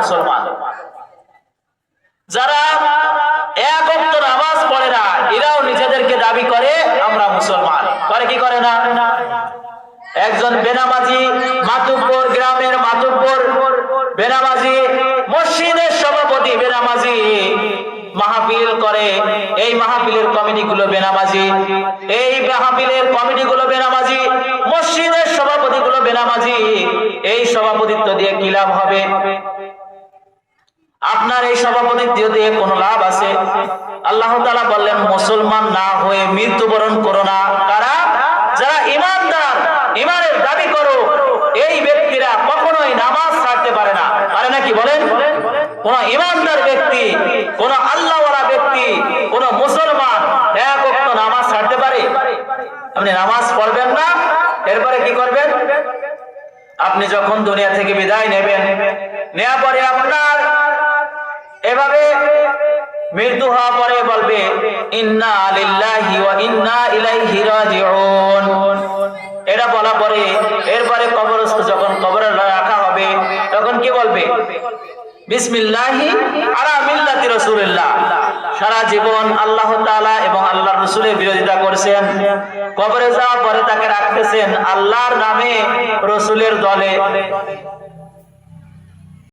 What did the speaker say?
মুসলমান। যারা এক ওয়াক্ত নামাজ পড়ে না এরাও নিজেদেরকে দাবি করে আমরা মুসলমান। করে কি করে না? একজন বেনামাজি মাতুব্বর, গ্রামের মাতুব্বর বেনামাজি, মসজিদের সভাপতি বেনামাজি, মাহফিল করে, এই মাহফিলের কমিটিগুলো বেনামাজি, এই মাহফিলের কমিটিগুলো বেনামাজি, মসজিদের সভাপতিগুলো বেনামাজি। এই সভাপতিত্ব দিয়ে কি লাভ হবে? আপনার এই সভাপতিত্ব দিয়ে কোনো লাভ আছে? আল্লাহ তাআলা বললেন মুসলমান না হয়ে মৃত্যুবরণ করো না। কারা? যারা ঈমানদার, ঈমানের দাবি করো, এই ব্যক্তিরা কখনোই নামাজ ছাড়তে পারে না। পারে নাকি বলেন? কোন ঈমানদার ব্যক্তি, কোন আল্লাহওয়ালা ব্যক্তি, কোন মুসলমান এক ওয়াক্ত নামাজ ছাড়তে পারে? আপনি নামাজ পড়বেন না, এরপরে কি করবেন? আপনি যখন দুনিয়া থেকে বিদায় নেবেন, নেওয়ার পরে আপনার এভাবে মৃত্যু হওয়া পরে বলবে ইন্না লিল্লাহি ওয়া ইন্না ইলাইহি রাজিউন। এটা বলা পরে এরপরে কবরস্থ যখন কবরে রাখা হবে তখন কি বলবে? বিসমিল্লাহি আলা মিল্লাতি রাসূলিল্লাহ। সারা জীবন আল্লাহ তাআলা এবং আল্লাহর রাসূলের বিরোধিতা করেছেন, কবরে যাওয়ার পরে তাকে রাখতেছেন আল্লাহর নামে, রাসূলের দলে।